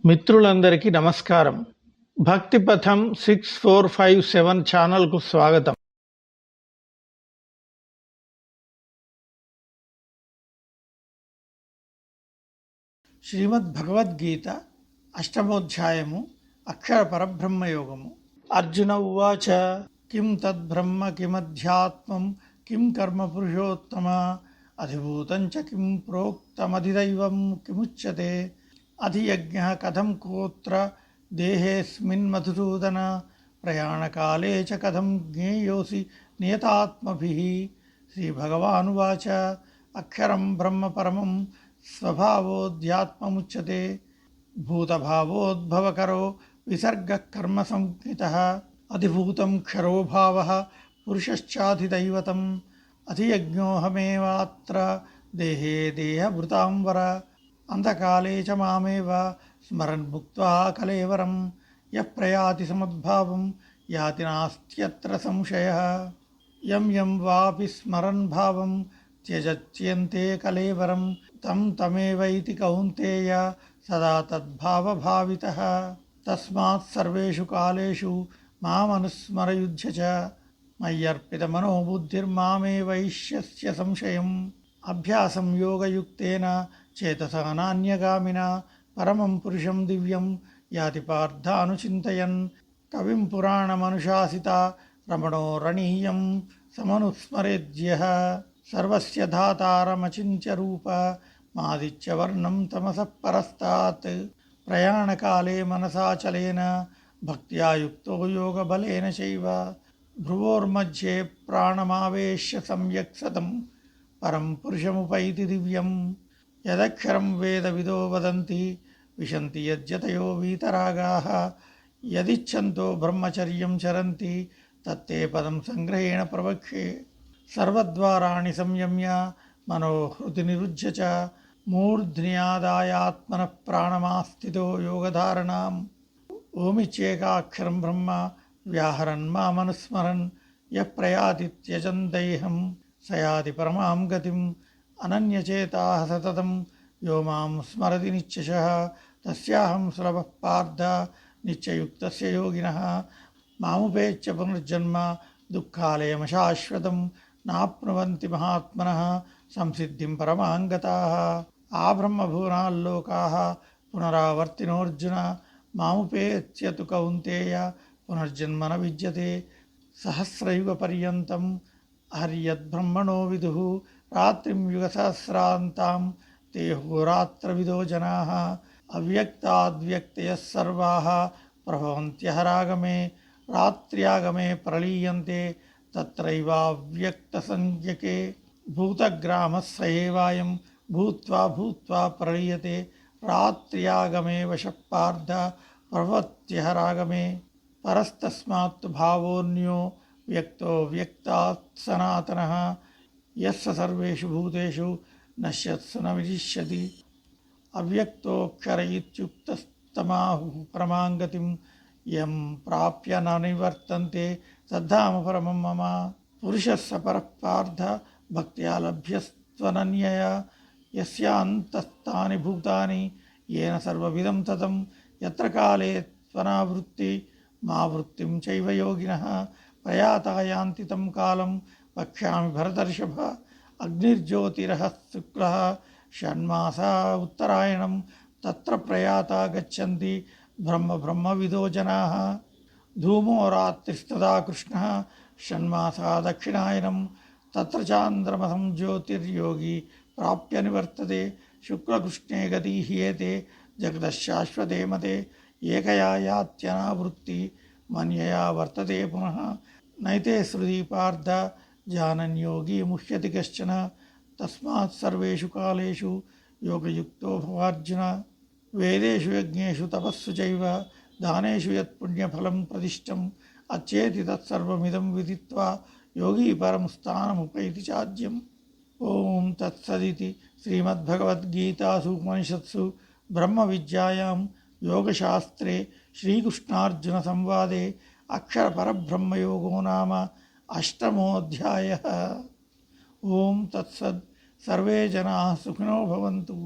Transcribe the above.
మిత్రులందరికీ నమస్కారం. భక్తి పథం 6457 ఛానల్కు స్వాగతం. శ్రీమద్ భగవద్గీత అష్టమోధ్యాయము అక్షర పరబ్రహ్మయోగము. అర్జున ఉవాచ కిం తద్బ్రహ్మ కిమధ్యాత్మం కిం కర్మ పురుషోత్తమ అధిభూతం చ కిం ప్రోక్తమధిదైవం కిముచ్యతే అధియజ్ఞః కథం కోత్ర దేహేస్మిన్ మధుసూదన ప్రయాణకాలే చ కథం జ్ఞేయోసి నియతాత్మభిః. శ్రీభగవానువాచ అక్షరం బ్రహ్మ పరమం స్వభావోऽధ్యాత్మముచ్యతే భూతభావోద్భవకరో విసర్గః కర్మ సంజ్ఞితః అధిభూతం క్షరో భావః పురుషశ్చాధిదైవతం అధియజ్ఞోऽహమేవాత్ర దేహే దేహభృతాం వర అంధకాలే చ మామేవ స్మరన్ ముక్త్వా కలేవరం యః ప్రయాతి సమద్భావం యాతి నాస్త్యత్ర సంశయః యం యం వాపి స్మరన్ భావం త్యజత్యంతే కలేవరం తం తమేవైతి కౌంతేయ సదా తద్భావభావితః. తస్మాత్ సర్వేషు కాలేషు మామనుస్మరయుధ్య చ మయ్యర్పితమనో బుద్ధిర్మామే వైష్యస్య సంశయం. అభ్యాసం యోగయుక్తేన చేతసా నాన్యగామినా పరమం పురుషం దివ్యం యాతి పార్థానుచింతయన్. కవిం పురాణమనుశాసిత రమణో రణీయం సమనుస్మరేద్యః సర్వస్య ధాతారమచింత్య రూప మాదిత్యవర్ణం తమసః పరస్తాత్. ప్రయాణకాలే మనసాచలేన భక్త్యా యుక్తో యోగబలేన చైవ భ్రువోర్మధ్యే ప్రాణమావేశ్య సమ్యక్ సతం పరం పురుషముపైతి దివ్యం. యదక్షరం వేదవిదో వదంతి విశంతి యజ్జతయో వీతరాగాః యదిచ్ఛంతో బ్రహ్మచర్యం చరంతి తత్తే పదం సంగ్రహేణ ప్రవక్ష్యే. సర్వద్వారాణి సంయమ్య మనోహృతి నిరుజ్య చ మూర్ధ్న్యాదాయాత్మనః ప్రాణమాస్థితో యోగధారణాం. ఓమిచ్యేకాక్షరం బ్రహ్మ వ్యాహరన్ మామనుస్మరన్ యః ప్రయాతి త్యజన్ దైహం సయాతి పరమాం గతిం. అనన్యచేతాః సతతం యో మాం స్మరతి నిత్యశః తస్యాహం సులభః పార్థ నిత్యయుక్తస్య యోగినః. మాముపేత్య పునర్జన్మ దుఃఖాలయమశాశ్వతం నాప్నువంతి మహాత్మనః సంసిద్ధిం పరమాం గతాః. ఆ బ్రహ్మభువనాల్లోకాః పునరావర్తినోऽర్జున మాముపేత్య తు కౌంతేయ పునర్జన్మ న విద్యతే. సహస్రయుగపర్యంతం హర్యద్బ్రహ్మణో విదుః రాత్రిం యుగసహస్రాంతాం తే హోరాత్రవిదో జనాః. అవ్యక్తాద్వ్యక్తయః సర్వాః ప్రభవంత్యహరాగమే రాత్ర్యాగమే ప్రలీయంతే తత్రైవావ్యక్తసంజ్ఞకే. భూతగ్రామः स एवायं భూత్వా భూత్వా ప్రలీయతే రాత్ర్యాగమే వశః పార్థ ప్రభవత్యహరాగమే. పరస్తస్మాత్తు భావోऽన్యో వ్యక్తో వ్యక్తాత్ సనాతనః యస్స సర్వేషు భూతేషు నశ్యత్సు న వినశ్యతి. అవ్యక్తోక్షర ఇత్యుక్తస్తమాహుః పరమాం గతిం యం ప్రాప్య న నివర్తంతే తద్ధామ పరమం మమ. పురుషः స పరః పార్థ భక్త్యా లభ్యస్త్వనన్యయా యస్యాంతస్థాని భూతాని येन సర్వమిదం తతం. యత్ర కాలే త్వనావృత్తి మా వృత్తిం చైవ యోగినః ప్రయాతా యాంతి తం కాలం వక్ష్యామి భరతర్షభ. అగ్నిర్జ్యోతిరః శుక్లః షణ్మాసా ఉత్తరాయణం తత్ర ప్రయాతా గచ్చంతి బ్రహ్మవిదో జనాః. ధూమో రాత్రిస్తదా కృష్ణః షణ్మాసా దక్షిణాయనం తత్ర చాంద్రమసం జ్యోతిర్యోగి ప్రాప్య నివర్తతే. శుక్లకృష్ణే గతి హ్యేతే జగదశాశ్వతే మతే ఏకయా యాత్యనావృత్తి మన్యయా వర్తతే పునః. నైతే శృతి పార్థ జానన్యోగి ముహ్యతి కశ్చన. తస్మాత్ సర్వేషు కాలేషు యోగయుక్తో భవార్జున. వేదేషు యజ్ఞేషు తపస్సు చైవ దానేషు యత్పుణ్యఫలం ప్రదిష్టం అచ్చేతి తత్సర్వమిదం విదిత్వా యోగీ పరం స్థానముపైతి చాద్యం. ఓం తత్సదితి శ్రీమద్భగవద్గీతాసు ఉపనిషత్సు బ్రహ్మ విద్యాయాం యోగశాస్త్రే శ్రీకృష్ణార్జున సంవాదే అక్షర పరబ్రహ్మయోగో నామ అష్టమోధ్యాయః. ఓం తత్సద్. సర్వే జనాః సుఖినో భవంతు.